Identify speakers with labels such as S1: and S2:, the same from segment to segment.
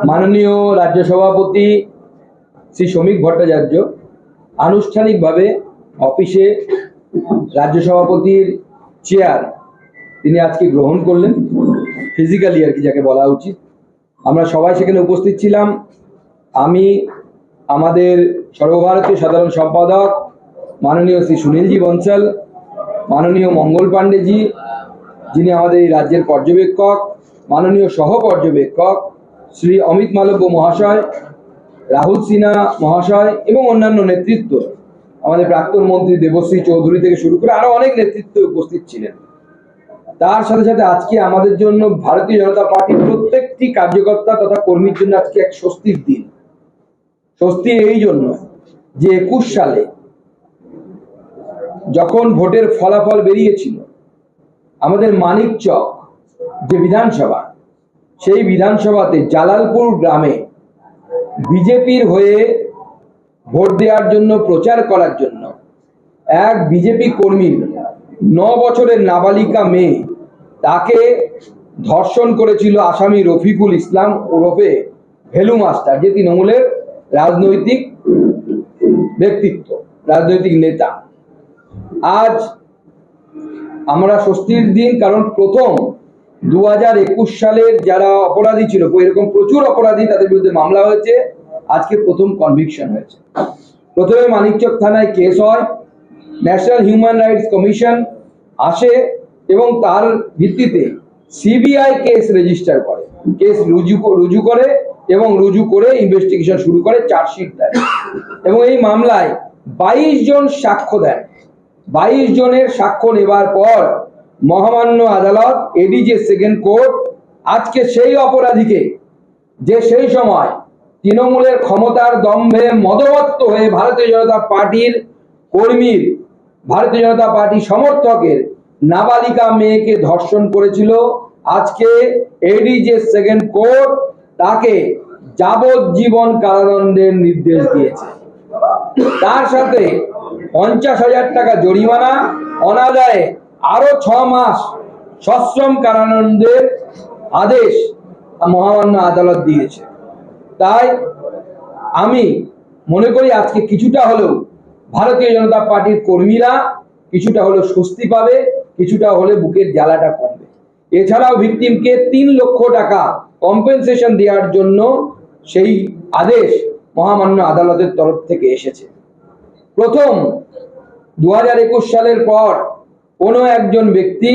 S1: মাননীয় রাজ্য সভাপতি শ্রী শ্রমিক ভট্টাচার্য আনুষ্ঠানিকভাবে অফিসে রাজ্য সভাপতির চেয়ার তিনি আজকে গ্রহণ করলেন, ফিজিক্যালি আর কি যাকে বলা উচিত। আমরা সবাই সেখানে উপস্থিত ছিলাম। আমি, আমাদের সর্বভারতীয় সাধারণ সম্পাদক মাননীয় শ্রী সুনীলজি বনসাল, মাননীয় মঙ্গল পাণ্ডেজি যিনি আমাদের এই রাজ্যের পর্যবেক্ষক, মাননীয় সহ পর্যবেক্ষক শ্রী অমিত মালব্য মহাশয়, রাহুল সিনহা মহাশয় এবং অন্যান্য নেতৃত্ব, আমাদের প্রাক্তন মন্ত্রী দেবশ্রী চৌধুরী থেকে শুরু করে আরো অনেক নেতৃত্ব উপস্থিত ছিলেন। তার সাথে সাথে আজকে আমাদের জন্য ভারতীয় জনতা পার্টির প্রত্যেকটি কার্যকর্তা তথা কর্মীর জন্য আজকে এক স্বস্তির দিন। স্বস্তি এই জন্য যে 21 সালে যখন ভোটের ফলাফল বেরিয়েছিল, আমাদের মানিকচক যে বিধানসভা, সেই বিধানসভাতে জালালপুর গ্রামে বিজেপির হয়ে ভোট দেওয়ার জন্য, প্রচার করার জন্য এক বিজেপি কর্মী 9 বছরের নাবালিকা মেয়ে, তাকে ধর্ষণ করেছিল আসামি রফিকুল ইসলাম ওরফে ভেলু মাস্টার, যে তৃণমূলের রাজনৈতিক ব্যক্তিত্ব, রাজনৈতিক নেতা। আজ আমরা স্বস্তির দিন, কারণ প্রথম 2021 সালের যারা অপরাধী ছিল, এরকম প্রচুর অপরাধী তাদের বিরুদ্ধে মামলা হয়েছে, আজকে প্রথম কনভিকশন হয়েছে। প্রথমে মানিকচক থানায় কেস হয়, ন্যাশনাল হিউম্যান রাইটস কমিশন আসে এবং তার ভিত্তিতে সিবিআই কেস রেজিস্টার করে, কেস রুজু করে এবং রুজু করে ইনভেস্টিগেশন শুরু করে, চার্জশিট দেয় এবং এই মামলায় 22 জন সাক্ষ্য দেন। 22 জনের সাক্ষ্য নেবার পর মহামান্য আদালত, এডিজে সেকেন্ড কোর্ট, আজকে সেই অপরাধীকে, যে সেই সময় তৃণমূলের ক্ষমতার দম্ভে মদমত্ত হয়ে ভারতীয় জনতা পার্টির কর্মীর, ভারতীয় জনতা পার্টি সমর্থকের নাবালিকা মেয়েকে ধর্ষণ করেছিল, আজকে এডিজে সেকেন্ড কোর্ট তাকে যাবজ্জীবন কারাদণ্ডের নির্দেশ দিয়েছে। তার সাথে 50,000 টাকা জরিমানা, অনাদায়ে আরো 6 মাস সশ্রম কারাদণ্ডের আদেশ মহামান্য আদালত দিয়েছে। তাই আমি মনে করি আজকে কিছুটা হলেও ভারতীয় জনতা পার্টির কর্মীরা কিছুটা হলেও স্বস্তি পাবে, কিছুটা হলে বুকের জ্বালাটা কমবে। এছাড়াও ভিকটিমকে 3 লক্ষ টাকা কম্পেনসেশন দেওয়ার জন্য সেই আদেশ মহামান্য আদালতের তরফ থেকে এসেছে। প্রথম 2021 সালের পর কোনো একজন ব্যক্তি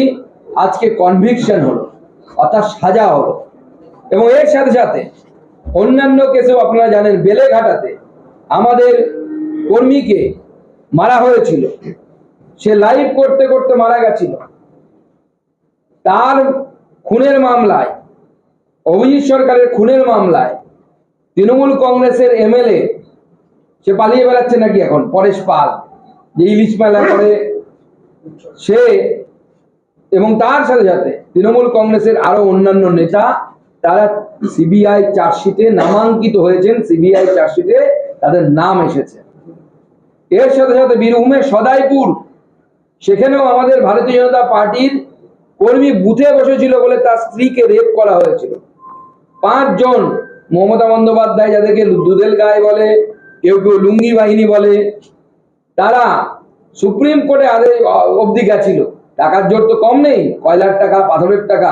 S1: আজকে কনভিকশন হলো, অর্থাৎ সাজা হলো। এবং এর সাথে সাথে অন্যান্য কেসেও আপনারা জানেন, বেলেঘাটাতে আমাদের কর্মীকে মারা হয়েছিল, সে লাইভ করতে করতে মারা গেছিল। তার খুনের মামলায়, অভিজিৎ সরকারের খুনের মামলায় তৃণমূল কংগ্রেসের এমএলএ, সে পালিয়ে বেড়াচ্ছে নাকি এখন, পরেশ পাল, যে ইলিশ মেলা করে সে, এবং তার সাথে সাথে তৃণমূল কংগ্রেসের আরো অন্যান্য নেতা, তারা সিবিআই চার্জশিটে নামাঙ্কিত হয়েছেন, সিবিআই চার্জশিটে তাদের নাম এসেছে। এর সাথে সাথে বীরভূমের সদাইপুর, সেখানেও আমাদের ভারতীয় জনতা পার্টির কর্মী বুথে বসেছিল বলে তার স্ত্রীকে রেপ করা হয়েছিল। 5 জন, মমতা বন্দ্যোপাধ্যায় যাদেরকে দুধেল গায়ে বলে, কেউ কেউ লুঙ্গি বাহিনী বলে, তারা সুপ্রিম কোর্টে আদেশ অবধি গেছিল। টাকার জোর তো কম নেই, কয়লার টাকা, পাথরের টাকা,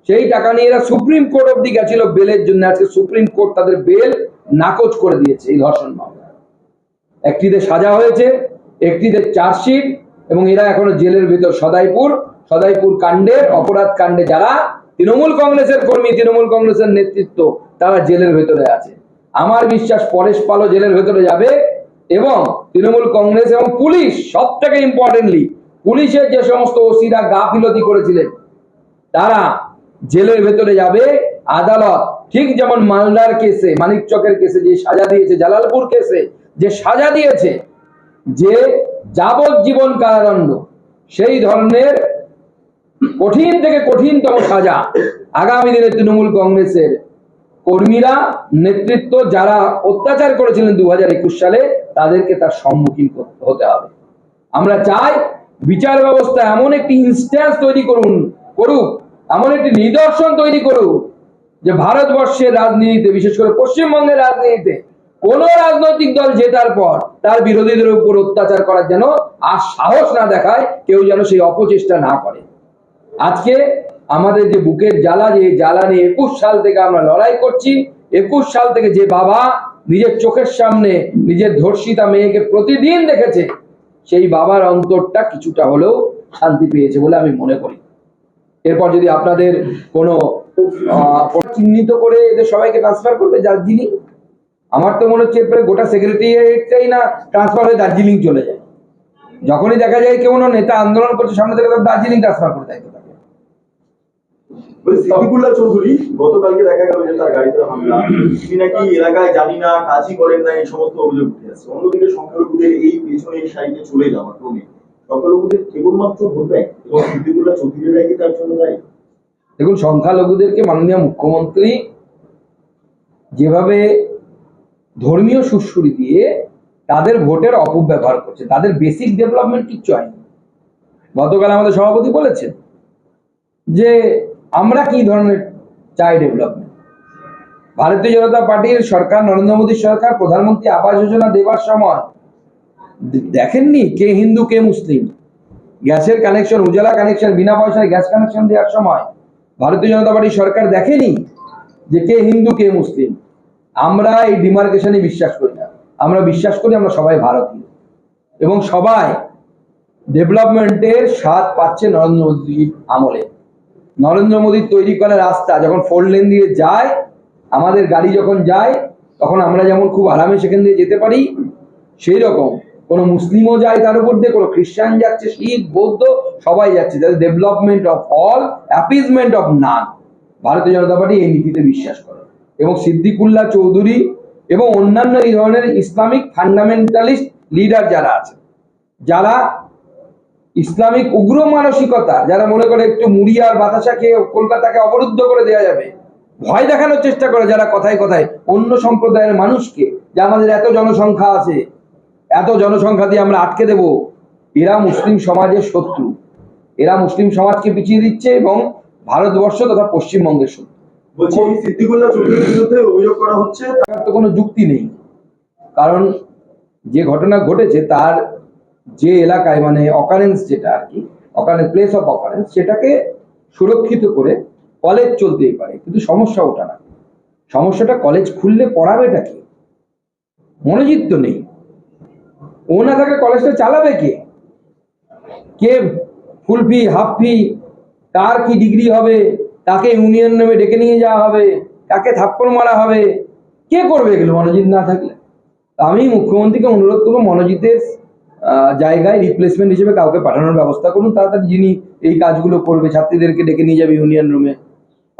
S1: সেই টাকা নিয়ে এরা সুপ্রিম কোর্ট অবধি গেছিল বেলের জন্য। আজকে সুপ্রিম কোর্ট তাদের বেল নাকচ করে দিয়েছে এই ধর্ষণ মামলা। একটিতে সাজা হয়েছে, একটিতে চার্জশিট, এবং এরা এখনো জেলের ভেতর। সদাইপুর কাণ্ডের, অপরাধ কাণ্ডে যারা তৃণমূল কংগ্রেসের কর্মী, তৃণমূল কংগ্রেসের নেতৃত্ব, তারা জেলের ভেতরে আছে। আমার বিশ্বাস পরেশ পালও জেলের ভেতরে যাবে, এবং তৃণমূল কংগ্রেস এবং পুলিশ, সব থেকে ইম্পর্টেন্টলি পুলিশের যে সমস্ত ওসিরা গাফিলতি করেছিলেন, তারা জেলের ভেতরে যাবে। আদালত ঠিক যেমন মালদার কেসে, মানিকচকের কেসে যে সাজা দিয়েছে, জালালপুর কেসে যে সাজা দিয়েছে, যে যাবজ্জীবন কারাদণ্ড, সেই ধরনের কঠিন থেকে কঠিনতম সাজা আগামী দিনে তৃণমূল কংগ্রেসের কর্মীরা, নেতৃত্ব যারা অত্যাচার করেছিলেন 2021 সালে, তাদেরকে তার সম্মুখীন হতে হবে। আমরা চাই বিচার ব্যবস্থা এমন একটি ইনস্ট্যান্স তৈরি করুক, এমন একটি নিদর্শন তৈরি করুক, যে ভারতবর্ষের রাজনীতিতে, বিশেষ করে পশ্চিমবঙ্গের রাজনীতিতে, কোন রাজনৈতিক দল জেতার পর তার বিরোধীদের উপর অত্যাচার করার যেন আর সাহস না দেখায়, কেউ যেন সেই অপচেষ্টা না করে। আজকে আমাদের যে বুকের জ্বালা, যে জ্বালা নিয়ে 21 সাল থেকে আমরা লড়াই করছি, 21 সাল থেকে যে বাবা নিজের চোখের সামনে নিজের ধর্ষিতা মেয়েকে প্রতিদিন দেখেছে, সেই বাবার অন্তরটা কিছুটা হলেও শান্তি পেয়েছে বলে আমি মনে করি। এরপর যদি আপনাদের কোনো চিহ্নিত করে এদের সবাইকে ট্রান্সফার করবে দার্জিলিং, আমার তো মনে হচ্ছে এরপরে গোটা সেক্রেটারিয়েটটাই না ট্রান্সফার হয়ে দার্জিলিং চলে যায়। যখনই দেখা যায় কেউ নেতা আন্দোলন করছে সামনে থেকে, তার দার্জিলিং ট্রান্সফার করে দেয়।
S2: সিদ্দিকুল্লাহ চৌধুরী গতকালকে দেখা গেল যে তার গাড়িতে হামলা, তিনি নাকি এলাকায় জানি না কাজই করেন না, এই সমস্ত অভিযোগ উঠে আসছে। অন্যদিকে সংখ্যালঘুদের এই পেছনে এই সাইডে চলে যাওয়া ক্রমে সংখ্যালঘুদের কেবলমাত্র ভোট ব্যাংক এবং সিদ্দিকুল্লাহ চৌধুরীরাই কি তার জন্য দায়ী?
S1: দেখুন, সংখ্যালঘুদেরকে মাননীয় মুখ্যমন্ত্রী যেভাবে ধর্মীয় সুরসুরি দিয়ে তাদের ভোটের অপব্যবহার করছে, তাদের বেসিক ডেভেলপমেন্ট কিচ্ছু হয়নি। গতকাল আমাদের সভাপতি বলেছেন যে আমরা কি ধরনের চাই ডেভেলপমেন্ট। ভারতীয় জনতা পার্টির সরকার, নরেন্দ্র মোদীর সরকার প্রধানমন্ত্রী আবাস যোজনা দেওয়ার সময় দেখেননি কে হিন্দু কে মুসলিম। গ্যাসের কানেকশন, উজালা কানেকশন, বিনা পয়সায় গ্যাস কানেকশন দেওয়ার সময় ভারতীয় জনতা পার্টির সরকার দেখেনি যে কে হিন্দু কে মুসলিম। আমরা এই ডিমার্কেশনে বিশ্বাস করি না। আমরা বিশ্বাস করি আমরা সবাই ভারতীয় এবং সবাই ডেভেলপমেন্টের স্বাদ পাচ্ছে নরেন্দ্র মোদীর আমলে। নরেন্দ্র মোদীর তৈরি করা রাস্তা যখন 4 লেন দিয়ে যায়, আমাদের গাড়ি যখন যায়, তখন আমরা যেমন খুব আরামে সেখান দিয়ে যেতে পারি, সেই রকম কোনো মুসলিমও যায় তার উপর দিয়ে, কোনো খ্রিস্টান যাচ্ছে, শিখ বৌদ্ধ সবাই যাচ্ছে। Development of all, appeasement of নান। ভারতীয় জনতা পার্টি এই নীতিতে বিশ্বাস করে এবং সিদ্দিকুল্লাহ চৌধুরী এবং অন্যান্য এই ধরনের ইসলামিক ফান্ডামেন্টালিস্ট লিডার যারা আছে, যারা ইসলামিক উগ্র মানসিকতা, যারা মনে করে একটু মুড়ি আর বাতাসা খেয়ে কলকাতাকে অবরুদ্ধ করে দেওয়া যাবে, ভয় দেখানোর চেষ্টা করে যারা কথায় কথায় অন্য সম্প্রদায়ের মানুষকে, যে আমাদের এত জনসংখ্যা আছে, এত জনসংখ্যা দিয়ে আমরা আটকে দেব, এরা মুসলিম সমাজের শত্রু। এরা মুসলিম সমাজকে পিছিয়ে দিচ্ছে এবং ভারতবর্ষ তথা পশ্চিমবঙ্গের শত্রু।
S2: বলছি সিদ্দিকুল্লাহ চৌধুরীর বিরুদ্ধে অভিযোগ করা হচ্ছে,
S1: তার তো কোনো যুক্তি নেই। কারণ যে ঘটনা ঘটেছে তার যে এলাকায়, মানে অকারেন্স যেটা আর কি, অকারেন্স, প্লেস অফ অকারেন্স, সেটাকে সুরক্ষিত করে কলেজ চলতেই পারে, কিন্তু সমস্যা ওটা না। সমস্যাটা কলেজ খুললে পড়াবেটা কি? মনোজিৎ তো নেই, ও না থাকলে কলেজটা চালাবে কে? কে ফুল ফি, হাফ ফি, কার কি ডিগ্রি হবে, তাকে ইউনিয়ন নেমে ডেকে নিয়ে যাওয়া হবে, তাকে থাপ্পড় মারা হবে, কে করবে এগুলো মনোজিৎ না থাকলে? আমি মুখ্যমন্ত্রীকে অনুরোধ করবো মনোজিতের জায়গায় রিপ্লেসমেন্ট হিসেবে কাউকে পাঠানোর ব্যবস্থা করুন তাড়াতাড়ি, যিনি এই কাজগুলো করবে, ছাত্রীদেরকে ডেকে নিয়ে যাবে ইউনিয়ন রুমে।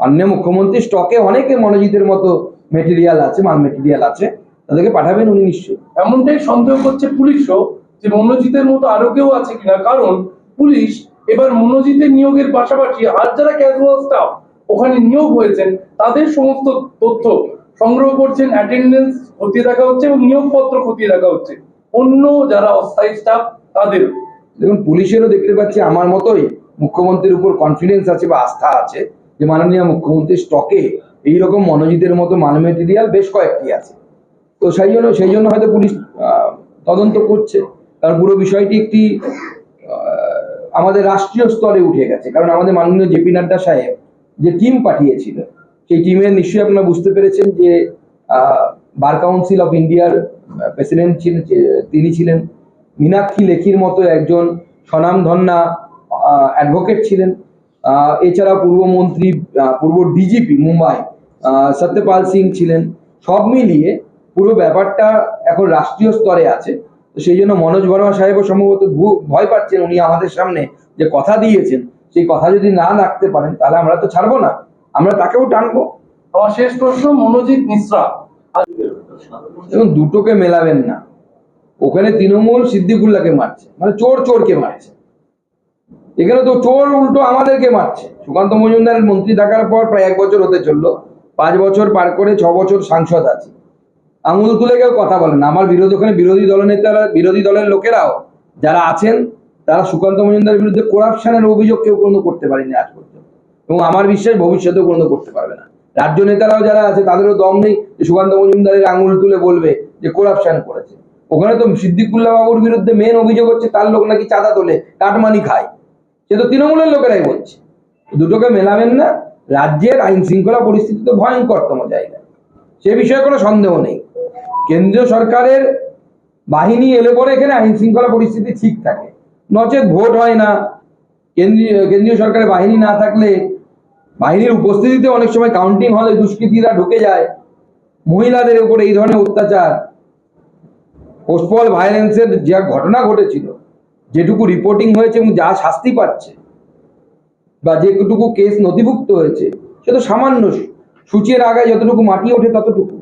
S1: মাননীয় মুখ্যমন্ত্রী স্টকে অনেকে মনোজিতের মতো মেটেরিয়াল আছে, মাল মেটেরিয়াল আছে, তাদেরকে পাঠাবেন উনি নিশ্চয়ই।
S3: এমনটাই সন্দেহ করছে পুলিশও যে মনোজিতের মতো আরো কেউ আছে কিনা, কারণ পুলিশ এবার মনোজিতের নিয়োগের পাশাপাশি আর যারা ক্যাজুয়াল স্টাফ ওখানে নিয়োগ হয়েছেন তাদের সমস্ত তথ্য সংগ্রহ করছেন, অ্যাটেন্ডেন্স খতিয়ে দেখা হচ্ছে এবং নিয়োগপত্র খতিয়ে দেখা হচ্ছে অন্য যারা অস্থায়ী স্টাফ তাদের।
S1: দেখুন, পুলিশেরও দেখতে পাচ্ছি আমার মতোই মুখ্যমন্ত্রীর উপর কনফিডেন্স আছে বা আস্থা আছে যে মাননীয় মুখ্যমন্ত্রীর স্টকে এইরকম মনোজিতের মতো মাল মেটেরিয়াল বেশ কয়েকটি আছে। তো সেই জন্য হয়তো পুলিশ তদন্ত করছে, কারণ পুরো বিষয়টি একটি আমাদের রাষ্ট্রীয় স্তরে উঠে গেছে। কারণ আমাদের মাননীয় জেপি নাড্ডা সাহেব যে টিম পাঠিয়েছিল, সেই টিমের নিশ্চয়ই আপনারা বুঝতে পেরেছেন যে বার কাউন্সিল অফ ইন্ডিয়ার প্রেসিডেন্ট ছিলেন, তিনি ছিলেন, মীনাক্ষী লেখির মতো একজন স্বনামধন্যা অ্যাডভোকেট ছিলেন, এছাড়া পূর্বমন্ত্রী, পূর্ব ডিজিপি মুম্বাই সত্যপাল সিং ছিলেন। সব মিলিয়ে পুরো ব্যাপারটা এখন রাষ্ট্রীয় স্তরে আছে। তো সেই জন্য মনোজ বর্মা সাহেবও সম্ভবত ভয় পাচ্ছেন, উনি আমাদের সামনে যে কথা দিয়েছেন সেই কথা যদি না রাখতে পারেন তাহলে আমরা তো ছাড়বো না, আমরা তাকেও টানবো।
S3: আমার শেষ প্রশ্ন, মনোজিৎ মিশ্রা,
S1: দেখুন দুটোকে মেলাবেন না। ওখানে তৃণমূল সিদ্দিকুল্লাহকে মারছে, মানে চোর চোরকে মারছে, এখানে তো চোর উল্টো আমাদেরকে মারছে। সুকান্ত মজুমদারের মন্ত্রী থাকার পর প্রায় 1 বছর হতে চললো, 5 বছর পার করে 6 বছর সাংসদ আছে, আঙুল তুলে কেউ কথা বলেন। আমার ওখানে বিরোধী দলনেতারা, বিরোধী দলের লোকেরাও যারা আছেন, তারা সুকান্ত মজুমদারের বিরুদ্ধে করাপশনের অভিযোগ কেউ কোনো করতে পারেনি আজ পর্যন্ত, এবং আমার বিশ্বাস ভবিষ্যতেও কোনো করতে পারবে না। রাজ্য নেতারাও যারা আছে তাদেরও দম নেই যে সুকান্ত মজুমদারের আঙুল তুলে বলবে যে করাপশন করেছে। ওখানে তো সিদ্দিকুল্লাহ বাবুর বিরুদ্ধে মেন অভিযোগ হচ্ছে তার লোক নাকি চাঁদা তোলে, কাটমানি খায়, সে তো তৃণমূলের লোকেরাই বলছে। দুটোকে মেলাবেন না। রাজ্যের আইন শৃঙ্খলা পরিস্থিতি তো ভয়ঙ্করতম জায়গা, সে বিষয়ে কোনো সন্দেহ নেই। কেন্দ্রীয় সরকারের বাহিনী এলে পরে এখানে আইন শৃঙ্খলা পরিস্থিতি ঠিক থাকে, নচেত ভোট হয় না। কেন্দ্রীয় সরকারের বাহিনী না থাকলে বাহিনীর উপস্থিতিতে অনেক সময় কাউন্টিং হলে দুষ্কৃতীরা ঢুকে যায়, মহিলাদের উপরে এই ধরনের অত্যাচার, পোস্টপল ভায়োলেন্সের যা ঘটনা ঘটেছিল, যেটুকু রিপোর্টিং হয়েছে এবং যা শাস্তি পাচ্ছে বা যেটুকু কেস নথিভুক্ত হয়েছে সে তো সামান্য, সূচের আগায় যতটুকু মাটি ওঠে ততটুকু।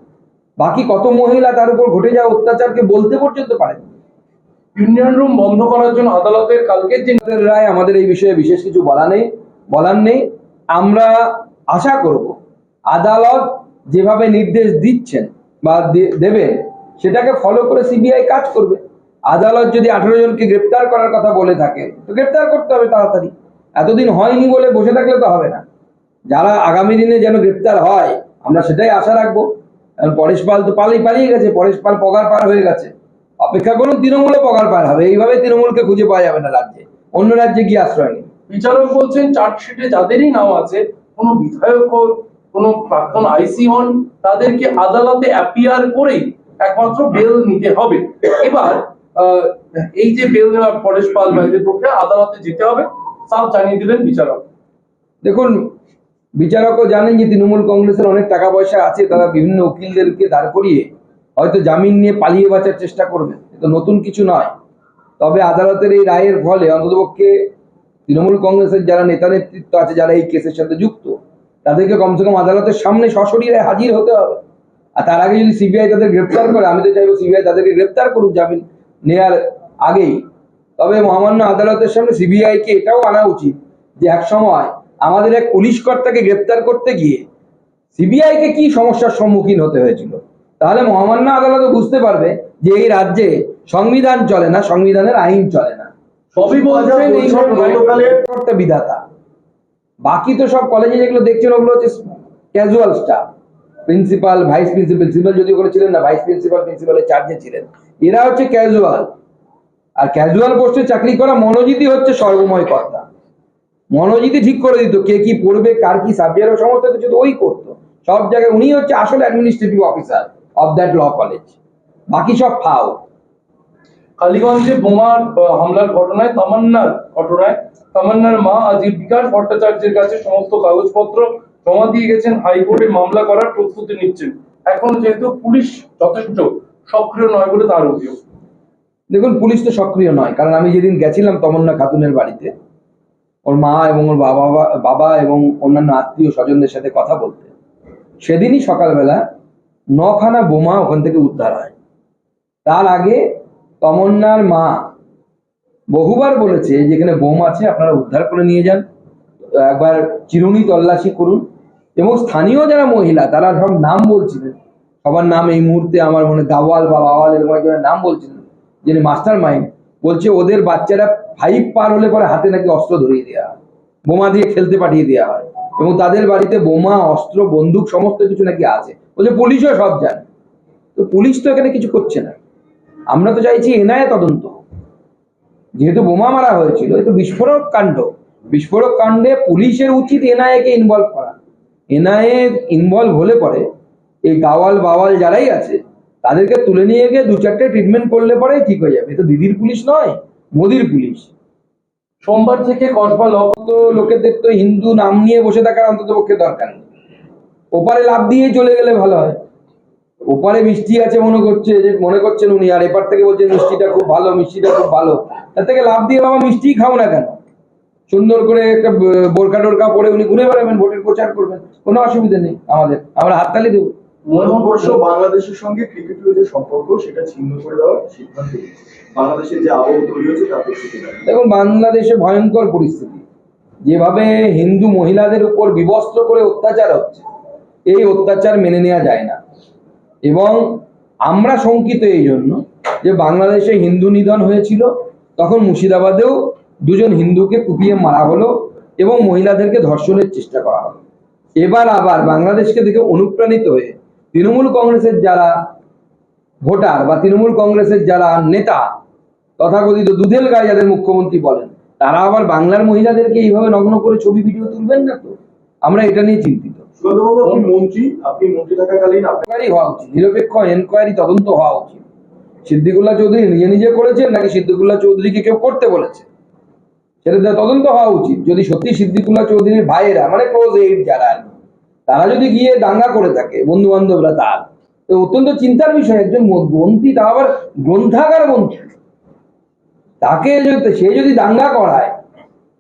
S1: বাকি কত মহিলা তার উপর ঘটে যাওয়া অত্যাচারকে বলতে পর্যন্ত পারেন।
S3: ইউনিয়ন রুম বন্ধ করার জন্য আদালতের কালকের যে
S1: রায় আমাদের এই বিষয়ে বিশেষ কিছু বলার নেই। আমরা আশা করব আদালত যেভাবে নির্দেশ দিচ্ছেন বা দেবেন সেটাকে ফলো করে সিবিআই কাজ করবে। আদালত যদি 18 জনকে গ্রেপ্তার করার কথা বলে থাকে তো গ্রেপ্তার করতে হবে তাড়াতাড়ি। এতদিন হয়নি বলে বসে থাকলে তো হবে না। যারা আগামী দিনে যেন গ্রেপ্তার হয় আমরা সেটাই আশা রাখবো। পরেশ পাল তো পালিয়ে গেছে, পরেশ পাল পগার পার হয়ে গেছে। অপেক্ষা করুন, তৃণমূলে পগার পার হবে। এইভাবে তৃণমূলকে খুঁজে পাওয়া যাবে না রাজ্যে, অন্য রাজ্যে গিয়ে আশ্রয় নিন।
S3: বিচারক বলছেন চার্জশিটে যাদেরই নাম আছে, কোনো বিধায়ক হোক, কোনো প্রাক্তন আইসি হন, তাদেরকে আদালতে অ্যাপিয়ার করেই একমাত্র বেল নিতে হবে। এবার এই যে বেল নেওয়ার পরেশ পাল ভাইদের পক্ষে আদালতে যেতে হবে, তাও জানিয়ে দিলেন বিচারক।
S1: দেখুন, বিচারকও জানেন যে তৃণমূল কংগ্রেসের অনেক টাকা পয়সা আছে, তারা বিভিন্ন উকিলদেরকে দাঁড় করিয়ে হয়তো জামিন নিয়ে পালিয়ে বাঁচার চেষ্টা করবেন, এটা নতুন কিছু নয়। তবে আদালতের এই রায়ের ফলে অন্ততপক্ষে তৃণমূল কংগ্রেসের যারা নেতা নেতৃত্ব আছে, যারা এই কেসের সাথে যুক্ত, তাদেরকে কমসে কম আদালতের সামনে সশরীরে হাজির হতে হবে। আর তার আগে যদি সিবিআই তাদের গ্রেপ্তার করে, আমি তো চাইবো সিবিআই তাদেরকে গ্রেপ্তার করুক জামিন নেওয়ার আগেই। তবে মহামান্য আদালতের সামনে সিবিআইকে এটাও আনা উচিত যে এক সময় আমাদের এক পুলিশ কর্তাকে গ্রেপ্তার করতে গিয়ে সিবিআইকে কি সমস্যার সম্মুখীন হতে হয়েছিল। তাহলে মহামান্য আদালতও বুঝতে পারবে যে এই রাজ্যে সংবিধান চলে না, সংবিধানের আইন চলে না।
S3: সবই বলছেন এই ঘটনায়
S1: কর্তা বিধাতা। বাকি তো সব কলেজে যেগুলো দেখছেন ওগুলো হচ্ছে casual staff, principal, vice principal যদি ওখানে ছিলেন না, ভাইস প্রিন্সিপালের চার্জে ছিলেন, এরা হচ্ছে ক্যাজুয়াল। আর ক্যাজুয়াল পোস্টে চাকরি করা মনোজিতই হচ্ছে সর্বময় কর্তা। মনোজিতই ঠিক করে দিত কে কি পড়বে, কার কি সাবজেক্ট, সমস্ত কিছু তো ওই করতো সব জায়গায়। উনি হচ্ছে আসল administrative officer of that law college, বাকি সব ফাও।
S3: কালীগঞ্জে বোমার হামলার ঘটনায় তামান্নার মা আজ বিকাশ ভট্টাচার্যের কাছে সমস্ত কাগজপত্র জমা দিয়ে গেছেন, হাইকোর্টে মামলা করার প্রস্তুতি নিচ্ছেন। এখন যেহেতু পুলিশ যথেষ্ট সক্রিয় নয় বলে তার অভিযোগ।
S1: দেখুন, পুলিশ তো সক্রিয় নয়, কারণ আমি যেদিন গেছিলাম তমন্না খাতুনের বাড়িতে ওর মা এবং ওর বাবা এবং অন্যান্য আত্মীয় স্বজনদের সাথে কথা বলতে, সেদিনই সকালবেলা 9খানা বোমা ওখান থেকে উদ্ধার হয়। তার আগে তমন্নার মা বহুবার বলেছে যেখানে বোম আছে আপনারা উদ্ধার করে নিয়ে যান, একবার চিরুনি তল্লাশি করুন। এবং স্থানীয় যারা মহিলা তারা সব নাম বলছিলেন, সবার নাম এই মুহূর্তে আমার মনে গাওয়াল বা বাওয়াল এরকম একজনের নাম বলছিলেন, যিনি মাস্টার মাইন্ড। বলছে ওদের বাচ্চারা 5 পার হলে পরে হাতে নাকি অস্ত্র ধরিয়ে দেওয়া হয়, বোমা দিয়ে খেলতে পাঠিয়ে দেওয়া হয়, এবং তাদের বাড়িতে বোমা, অস্ত্র, বন্দুক সমস্ত কিছু নাকি আছে। বলছে পুলিশও সব জানে। তো পুলিশ তো এখানে কিছু করছে না। আমরা তো চাইছি এনআইএ তদন্ত। যেহেতু বোমা মারা হয়েছিল, এ তো বিস্ফোরক কাণ্ডে পুলিশের উচিত এনআইএ কে ইনভলভ করা। এনআইএ ইনভলভ হলে পরে এই গাওয়াল বাওয়াল যারাই আছে তাদেরকে তুলে নিয়ে গিয়ে 2-4টে ট্রিটমেন্ট করলে পরেই ঠিক হয়ে যাবে। এ তো দিদির পুলিশ নয়, মোদির পুলিশ।
S3: সোমবার থেকে কসবা
S1: লোকেদের তো হিন্দু নাম নিয়ে বসে থাকার অন্তত পক্ষে দরকার নেই, ওপারে লাফ দিয়ে চলে গেলে ভালো হয়। ওপারে মিষ্টি আছে মনে করছেন উনি, আর এপার থেকে বলছেন মিষ্টিটা খুব ভালো, মিষ্টিটা খুব ভালো। তার থেকে লাভ দিয়ে বাবা মিষ্টি খাও না কেন, সুন্দর করে একটা বোরকা টোরকা পরে উনি ঘুরে বেড়াবেন, ভোটের প্রচার করবেন, কোনো অসুবিধা নেই। আমরা হাততালি দেবো।
S2: মনোবর্ষ বাংলাদেশের সঙ্গে ক্রিকেটের যে সম্পর্ক সেটা ছিন্ন করে দেওয়ার সিদ্ধান্ত নিয়েছে। বাংলাদেশের যে আবহ তৈরি হয়েছে তার পরিস্থিতি
S1: দেখুন, বাংলাদেশে ভয়ঙ্কর পরিস্থিতি, যেভাবে হিন্দু মহিলাদের উপর বিবস্ত্র করে অত্যাচার হচ্ছে, এই অত্যাচার মেনে নেওয়া যায় না। এবং আমরা শঙ্কিত এই জন্য যে বাংলাদেশে হিন্দু নিধন হয়েছিল, তখন মুর্শিদাবাদেও 2 জন হিন্দুকে কুপিয়ে মারা হলো এবং মহিলাদেরকে ধর্ষণের চেষ্টা করা হলো। এবার আবার বাংলাদেশকে দেখে অনুপ্রাণিত হয়ে তৃণমূল কংগ্রেসের যারা ভোটার বা তৃণমূল কংগ্রেসের যারা নেতা, তথাকথিত দুধেল গায়ে যাদের মুখ্যমন্ত্রী বলেন, তারা আবার বাংলার মহিলাদেরকে এইভাবে নগ্ন করে ছবি ভিডিও তুলবেন না তো? আমরা এটা নিয়ে চিন্তিত।
S2: সুকান্তবাবু, আপনি মন্ত্রী থাকাকালীন
S1: এনকোয়ারি হওয়া উচিত, নিরপেক্ষ এনকোয়ারি তদন্ত হওয়া উচিত। সিদ্দিকুল্লাহ চৌধুরী নিজে নিজে করেছেন নাকি সিদ্দিকুল্লাহ চৌধুরীকে কেউ করতে বলেছে, সেটা তদন্ত হওয়া উচিত। যদি সত্যি সিদ্দিকুল্লাহ চৌধুরীর ভাইয়েরা, মানে ক্লোজ এইড যারা, তারা যদি গিয়ে দাঙ্গা করে থাকে, বন্ধু বান্ধবরা, তার তো অত্যন্ত চিন্তার বিষয়। একজন মন্ত্রী, তা আবার গ্রন্থাগার মন্ত্রী, তাকে সে যদি দাঙ্গা করায়,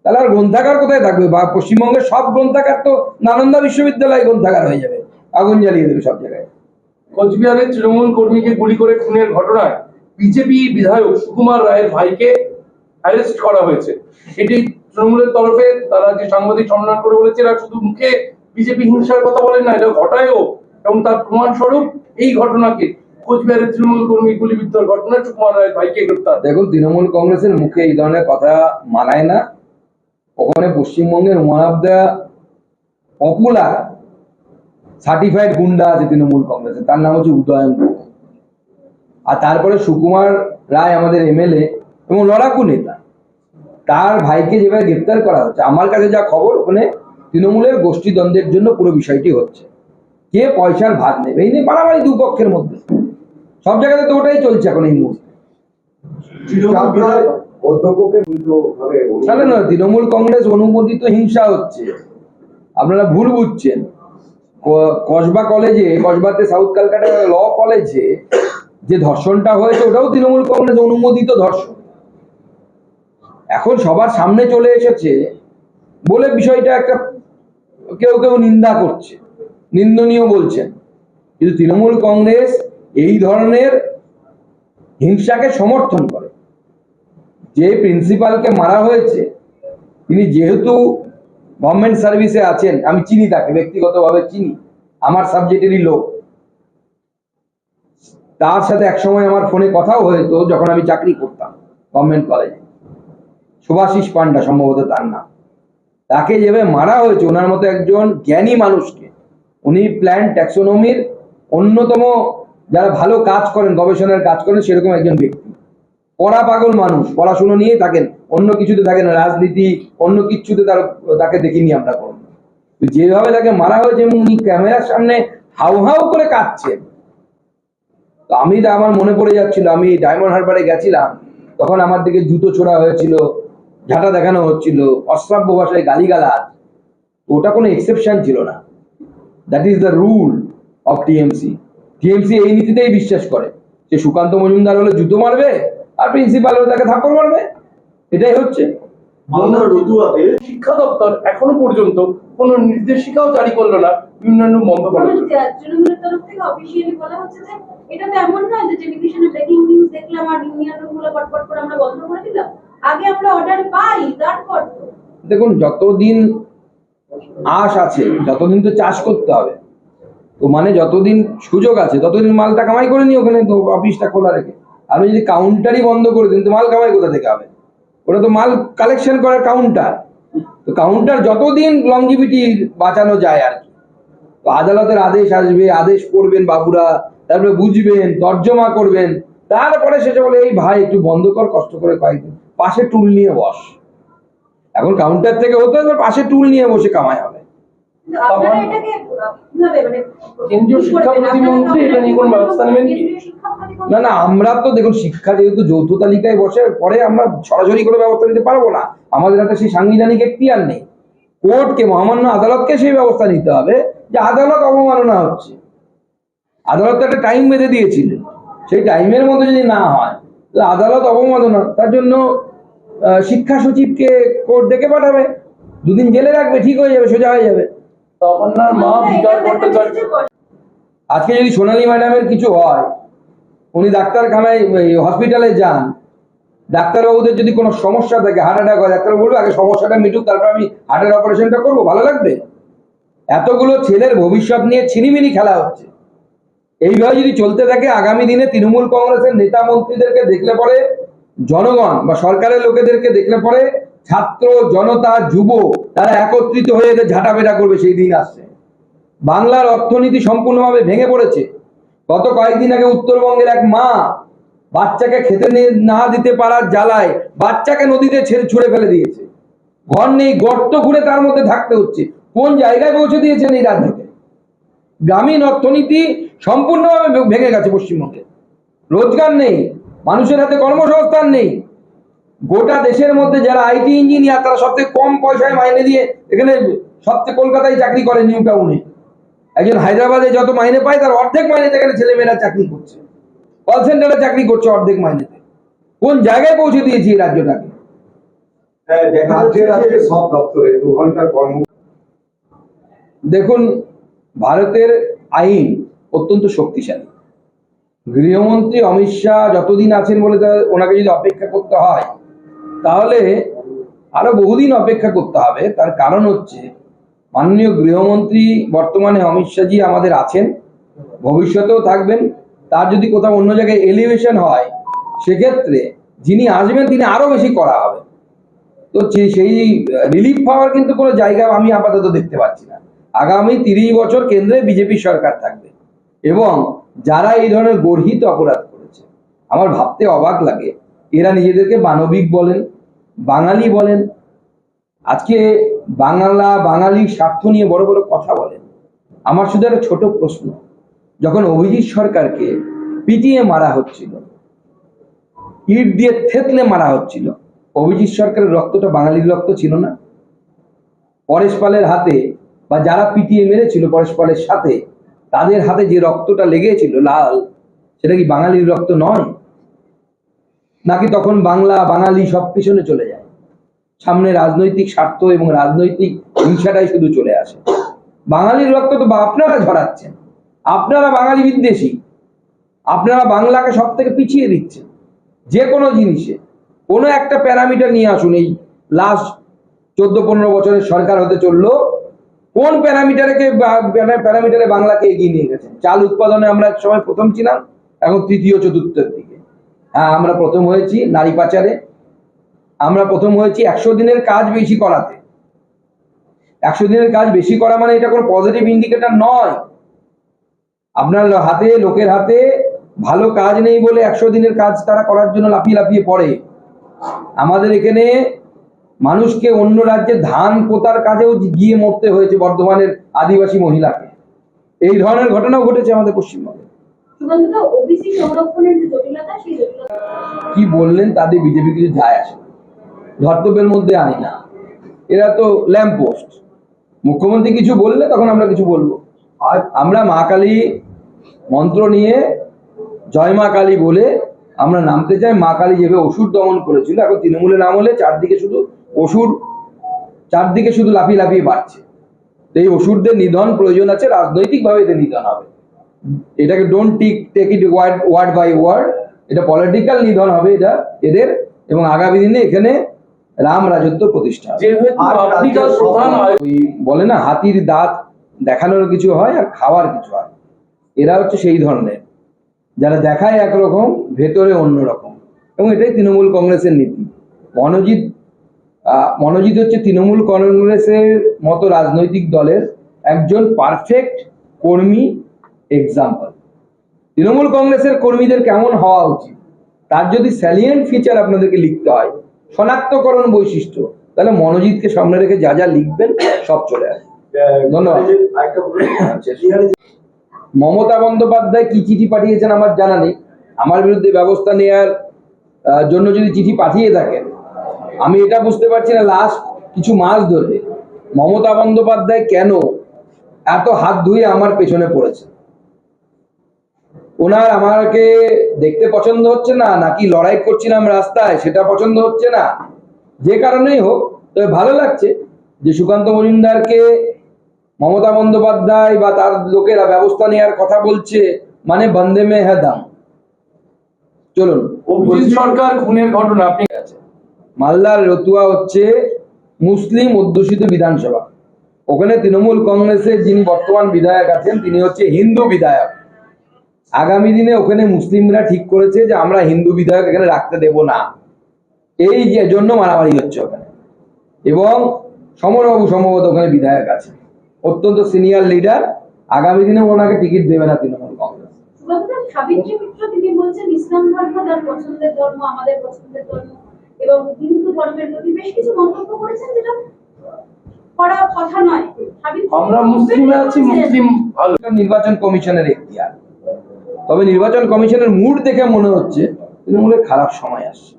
S1: তাহলে আর গ্রন্থাগার কোথায় থাকবে? বা পশ্চিমবঙ্গের সব গ্রন্থাগার তো নালন্দা বিশ্ববিদ্যালয় গ্রন্থাগার হয়ে যাবে, আগুন জ্বালিয়ে দেবে সব জায়গায়।
S3: কোচবিহারের তৃণমূল কর্মীকে গুলি করে খুনের ঘটনায় বিজেপি বিধায়ক সুকুমার রায়ের ভাইকে অ্যারেস্ট করা হয়েছে। এটি তৃণমূলের তরফে তারা যে সাংবাদিক সম্মেলন করে বলেছে, এরা শুধু মুখে বিজেপি হিংসার কথা বলেন না, এটা ঘটায়ও, এবং তার প্রমাণস্বরূপ এই ঘটনাকে কোচবিহারের তৃণমূল কর্মী গুলিবিদ্ধর ঘটনায় সুকুমার রায়ের ভাইকে গ্রেপ্তার।
S1: দেখুন, তৃণমূল কংগ্রেসের মুখে এই ধরনের কথা মানায় না। ওখানে পশ্চিমবঙ্গের one of the popular certified গুন্ডা আছে তৃণমূল কংগ্রেসের, তার নাম হচ্ছে উদয়ন গুহ। আর তারপরে সুকুমার রায় আমাদের এমএলএ এবং লড়াকু নেতা, তার ভাইকে যেভাবে গ্রেপ্তার করা হচ্ছে, আমার কাছে যা খবর, ওখানে তৃণমূলের গোষ্ঠীদ্বন্দ্বের জন্য পুরো বিষয়টি হচ্ছে। কে পয়সার ভাগ নেবে এই নিয়ে মারামারি দুপক্ষের মধ্যে, সব জায়গাতে তো ওটাই চলছে এখন এই মুহূর্তে। তাহলে নয়, তৃণমূল কংগ্রেস অনুমোদিত হিংসা হচ্ছে, আপনারা ভুল বুঝছেন। কসবা কলেজে, কসবাতে সাউথ ক্যালকাটা ল কলেজে যে ধর্ষণটা হয়েছে, ওটাও তৃণমূল কংগ্রেস অনুমোদিত ধর্ষণ। এখন সবার সামনে চলে এসেছে বলে বিষয়টা একটা কেউ কেউ নিন্দা করছে, নিন্দনীয় বলছেন। কিন্তু তৃণমূল কংগ্রেস এই ধরনের হিংসাকে সমর্থন করে। যে প্রিন্সিপালকে মারা হয়েছে, তিনি যেহেতু গভর্নমেন্ট সার্ভিসে আছেন, আমি চিনি তাকে ব্যক্তিগতভাবে, চিনি, আমার সাবজেক্টেরই লোক। তার সাথে একসময় আমার ফোনে কথাও হতো যখন আমি চাকরি করতাম গভর্নমেন্ট কলেজে। শুভাশিস পান্ডা সম্ভবত তার নাম। তাকে যেভাবে মারা হয়েছে, ওনার মতো একজন জ্ঞানী মানুষকে, উনি প্ল্যান্ট ট্যাক্সোনমির অন্যতম যারা ভালো কাজ করেন, গবেষণার কাজ করেন, সেরকম একজন ব্যক্তি, পড়া পাগল মানুষ, পড়াশুনো নিয়ে থাকেন, অন্য কিছুতে থাকেন, রাজনীতি অন্য কিছুতে তাকে দেখিনি আমরা কোনো। যেভাবে তাকে মারা হয়েছে এবং উনি ক্যামেরার সামনে হাউ হাউ করে কাঁদছেন, তো আমার মনে পড়ে যাচ্ছিল, আমি ডায়মন্ড হারবারে গেছিলাম, তখন আমার দিকে জুতো ছোড়া হয়েছিল, ঝাঁটা দেখানো হচ্ছিল, অশ্রাব্য ভাষায় গালিগালাজ। ওটা কোনো এক্সেপশন ছিল না, that is the rule of TMC. TMC এই নীতিতেই বিশ্বাস করে যে সুকান্ত মজুমদার হলে জুতো মারবে, আর প্রিন্সিপাল হলে তাকে থাপ্পড় মারবে, এটাই হচ্ছে।
S3: শিক্ষা দপ্তর এখনো পর্যন্ত কোন নির্দেশিকাও জারি করলো না ইউনিয়ন বন্ধ করার জন্য।
S4: তৃণমূলের তরফ থেকে অফিসিয়ালি বলা হচ্ছে যে এটা তো এমন নয় যে টেলিভিশনে ব্রেকিং নিউজ দেখলাম আর ইউনিয়ন গুলো পটপট করে আমরা বন্ধ করে দিলাম, আগে আমরা অর্ডার পাই, তারপর তো।
S1: দেখুন, যতদিন আশ আছে যতদিন তো চাষ করতে হবে, তো মানে যতদিন সুযোগ আছে ততদিন মালটা কামাই করে নি ওখানে, তো অফিসটা খোলা রেখে। আপনি যদি কাউন্টারই বন্ধ করে দিন, তো মাল কামাই কোথা থেকে হবে? ওটা তো মাল কালেকশন করার কাউন্টার, তো কাউন্টার যতদিন লংজিভিটি বাঁচানো যায় আর কি। তো আদালতের আদেশ আসবে, আদেশ পড়বেন বাবুরা, তারপরে বুঝবেন, তর্জমা করবেন, তারপরে শেষে বলে এই ভাই একটু বন্ধ কর, কষ্ট করে কয়েকদিন পাশে টুল নিয়ে বস। এখন কাউন্টার থেকে হতো, এবার পাশে টুল নিয়ে বসে কামাই হবে।
S4: আপনারা এটাকে কিভাবে, মানে
S3: কেন্দ্রীয় শিক্ষা প্রতিমন্ত্রী এটা নিয়ে কোন ব্যবস্থা নেবেন কি?
S1: না না, আমরা তো দেখুন, শিক্ষা যেহেতু যৌথ তালিকায় বসে পরে, আমরা সরাসরি করে ব্যবস্থা নিতে পারবো না, আমাদের হাতে সেই সাংবিধানিক এখতিয়ার নেই। কোর্টকে, মহামান্য আদালতকে সেই ব্যবস্থা নিতে হবে যে আদালত অবমাননা হচ্ছে। আদালত তো একটা টাইম বেঁধে দিয়েছিলেন, সেই টাইমের মধ্যে যদি না হয়, আদালত অবমাননা, তার জন্য শিক্ষা সচিবকে কোর্ট ডেকে পাঠাবে, 2 দিন জেলে রাখবে, ঠিক হয়ে যাবে, সোজা হয়ে যাবে।
S3: আপনার মা বিকাশ ভট্টাচার্য,
S1: আজকে যদি সোনালী ম্যাডামের কিছু হয়, উনি ডাক্তারখানায় হসপিটালে যান, ডাক্তারবাবুদের যদি কোনো সমস্যা থাকে, হার্ট অ্যাটাক হয়, ডাক্তারবাবু বলবে আগে সমস্যাটা মিটুক, তারপর আমি হার্টের অপারেশনটা করবো, ভালো লাগবে? এতগুলো ছেলের ভবিষ্যৎ নিয়ে ছিনিমিনি খেলা হচ্ছে। এইভাবে যদি চলতে থাকে, আগামী দিনে তৃণমূল কংগ্রেসের নেতা মন্ত্রীদেরকে দেখলে পরে জনগণ বা সরকারের লোকেদেরকে দেখলে পরে ছাত্র জনতা যুব তারা একত্রিত হয়ে এদের ঝাঁটাপেটা করবে, সেই দিন আসছে। বাংলার অর্থনীতি সম্পূর্ণভাবে ভেঙে পড়েছে। গত কয়েকদিন আগে উত্তরবঙ্গের এক মা বাচ্চাকে খেতে না দিতে পারার জ্বালায় বাচ্চাকে নদীতে ছুঁড়ে ফেলে দিয়েছে। ঘর নেই, গর্ত খুঁড়ে তার মধ্যে থাকতে হচ্ছে। কোন জায়গায় পৌঁছে দিয়েছেন এই রাজ্যকে? গ্রামীণ অর্থনীতি সম্পূর্ণভাবে ভেঙে গেছে পশ্চিমবঙ্গে। রোজগার নেই, মানুষের হাতে কর্মসংস্থান নেই। গোটা দেশের মধ্যে যারা আইটি ইঞ্জিনিয়ার তারা সবথেকে কম পয়সায় মাইনে দিয়ে এখানে সবচেয়ে কলকাতায় চাকরি করে, নিউ টাউনে। একজন হায়দ্রাবাদে যত মাইনে পায় তার অর্ধেক মাইনেতে এখানে ছেলেমেয়েরা চাকরি করছে, কল সেন্টারে চাকরি করছে অর্ধেক মাইনেতে। কোন জায়গায় পৌঁছে দিয়েছি এই রাজ্যটাকে?
S5: সব দপ্তরে 2 ঘন্টার কর্ম।
S1: দেখুন, ভারতের আইন অত্যন্ত শক্তিশালী। গৃহমন্ত্রী অমিত শাহ যতদিন আছেন বলে ওনাকে যদি অপেক্ষা করতে হয় তাহলে আরো বহুদিন অপেক্ষা করতে হবে। তার কারণ হচ্ছে মাননীয় গৃহমন্ত্রী বর্তমানে অমিত শাহজি আমাদের আছেন, ভবিষ্যতেও থাকবেন। তার যদি কোথাও অন্য জায়গায় এলিভেশন হয় সেক্ষেত্রে যিনি আসবেন তিনি আরো বেশি করা হবে। তো সেই রিলিফ পাওয়ার কিন্তু কোনো জায়গা আমি আপাতত দেখতে পাচ্ছি না। আগামী 30 বছর কেন্দ্রে বিজেপি সরকার থাকবে এবং যারা এই ধরনের গর্হিত অপরাধ করেছে আমার ভাবতে অবাক লাগে। এরা নিজেদেরকে মানবিক বলেন, বাঙালি বলেন। আজকে বাঙালির স্বার্থ নিয়ে বড় বড় কথা বলেন। আমার শুধু একটা ছোট প্রশ্ন, যখন অভিজিৎ সরকারকে পিটিয়ে মারা হচ্ছিল, ইট দিয়ে থেতলে মারা হচ্ছিল, অভিজিৎ সরকারের রক্তটা বাঙালির রক্ত ছিল না? পরেশ পালের হাতে বা যারা পিটিয়ে মেরেছিল পরেশ পালের সাথে, তাদের হাতে যে রক্তটা লেগেছিল লাল, সেটা কি বাঙালির রক্ত নয়? নাকি তখন বাঙালি সব পিছনে চলে যায়, সামনে রাজনৈতিক স্বার্থ এবং রাজনৈতিক হিংসাটাই শুধু চলে আসে? বাঙালির রক্ত তো আপনারা ঝরাচ্ছেন, আপনারা বাঙালি বিদ্বেষী, আপনারা বাংলাকে সব থেকে পিছিয়ে দিচ্ছেন। যে কোনো জিনিসে কোনো একটা প্যারামিটার নিয়ে আসুন। এই লাস্ট 14-15 বছরের সরকার হতে চললো, কোন প্যারামিটারে বাংলাকে এগিয়ে নিয়ে গেছেন? চাল উৎপাদনে আমরা এক সময় প্রথম ছিলাম, এখন তৃতীয় চতুর্থের দিকে। হ্যাঁ, আমরা প্রথম হয়েছি নারী পাচারে, আমরা প্রথম হয়েছি 100 দিনের কাজ বেশি করাতে। 100 দিনের কাজ বেশি করা মানে এটা কোনো পজিটিভ ইন্ডিকেটর নয়। আপনার লোকের হাতে ভালো কাজ নেই বলে 100 দিনের কাজ তারা করার জন্য লাফিয়ে লাফিয়ে পড়ে। আমাদের এখানে মানুষকে অন্য রাজ্যে ধান পোতার কাজেও গিয়ে মরতে হয়েছে বর্ধমানের আদিবাসী মহিলাকে। এই ধরনের ঘটনাও ঘটেছে আমাদের পশ্চিমবঙ্গে।
S4: ওবিসি সংরক্ষণের যে জটিলতা, সেই জটিলতা
S1: কি বললেন তাদের বিজেপি কিছু যায় আসে না, ধর্তব্যের মধ্যে আনি না। এরা তো ল্যাম্প পোস্ট। মুখ্যমন্ত্রী কিছু বললে তখন আমরা কিছু বলবো। আর আমরা মা কালী মন্ত্র নিয়ে জয় মা কালী বলে আমরা নামতে চাই। মা কালী যেভাবে অসুর দমন করেছিল, এখন তৃণমূলের নাম হলে চারদিকে শুধু লাফিয়ে লাফিয়ে বাড়ছে। এই অসুরদের নিধন প্রয়োজন আছে, রাজনৈতিকভাবে এদের নিধন হবে। এটাকে don't take it word by word, এটা পলিটিক্যাল নিধন হবে এটা এদের, এবং আগামী দিনে এখানে রাম রাজত্ব প্রতিষ্ঠা হবে। ওই বলে না হাতির দাঁত দেখানোর কিছু হয় আর খাওয়ার কিছু হয়, এরা হচ্ছে সেই ধরনের যারা দেখায় একরকম ভেতরে অন্যরকম, এবং এটাই তৃণমূল কংগ্রেসের নীতি। মনোজিৎ হচ্ছে তৃণমূল কংগ্রেসের মতো রাজনৈতিক দলের একজন পারফেক্ট কর্মী এক্সাম্পল। তৃণমূল কংগ্রেসের কর্মীদের কেমন হওয়া উচিত তার যদি স্যালিয়েন্ট ফিচার আপনাদেরকে লিখতে হয়, শনাক্তকরণ বৈশিষ্ট্য, তাহলে মনোজিৎকে সামনে রেখে যা যা লিখবেন সব চলে আসে। ধন্যবাদ। মমতা বন্দ্যোপাধ্যায় কি চিঠি পাঠিয়েছেন আমার জানা নেই। আমার বিরুদ্ধে ব্যবস্থা নেওয়ার জন্য যদি চিঠি পাঠিয়ে থাকেন, আমি এটা বুঝতে পারছি না লাস্ট কিছু মাস ধরে মমতা বন্দ্যোপাধ্যায় কেন এত হাত ধুয়ে আমার পেছনে পড়েছে। ওনার আমাকে দেখতে পছন্দ হচ্ছে না, নাকি লড়াই করছিলাম রাস্তায় সেটা পছন্দ হচ্ছে না, যে কারণেই হোক, তবে ভালো লাগছে যে সুকান্ত মজুমদারকে মমতা বন্দ্যোপাধ্যায় বা তার লোকেরা ব্যবস্থা নেওয়ার কথা বলছে, মানে বন্দে মে হ্যাঁ দাম। চলুন,
S3: অভিজিৎ সরকার খুনের ঘটনা আপনি
S1: মালদার রতুয়া হচ্ছে মুসলিম অধ্যুষিত বিধানসভা। ওখানে তৃণমূল কংগ্রেসের যিনি বর্তমান বিধায়ক আছেন তিনি হচ্ছে হিন্দু বিধায়ক। আগামী দিনে ওখানে মুসলিমরা ঠিক করেছে যে আমরা হিন্দু বিধায়ক এখানে রাখতে দেব না, এই যে জন্য মারামারি হচ্ছে ওখানে। এবং সমরবাবু সম্ভবত ওখানে বিধায়ক আছে, অত্যন্ত সিনিয়র লিডার, আগামী দিনে ওনাকে টিকিট দেবে না তৃণমূল কংগ্রেস।
S4: সুভাষদা, সাবিত্রী মিত্র তিনি বলছেন ইসলাম ধর্ম তার পছন্দের ধর্ম, আমাদের পছন্দের ধর্ম, এবং হিন্দু ধর্মের প্রতি বেশ কিছু মন্তব্য করেছেন যেটা করা কথা নয়। সাবিত্রী
S3: আমরা
S4: মিত্র
S3: মুসলিমে আছি,
S4: বলছেন,
S3: মুসলিম ভালো।
S1: এটা নির্বাচন কমিশনের এখতিয়ার। তবে নির্বাচন কমিশনের মুড দেখে মনে হচ্ছে তৃণমূলের খারাপ সময় আসছে,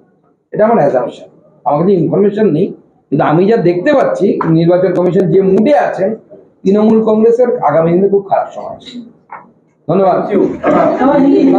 S1: এটা আমার অ্যাজাম্পশন। আমার কাছে ইনফরমেশন নেই, কিন্তু আমি যা দেখতে পাচ্ছি নির্বাচন কমিশন যে মুডে আছেন, তৃণমূল কংগ্রেসের আগামী দিনে খুব খারাপ সময় আসছে। ধন্যবাদ।
S3: Thank you.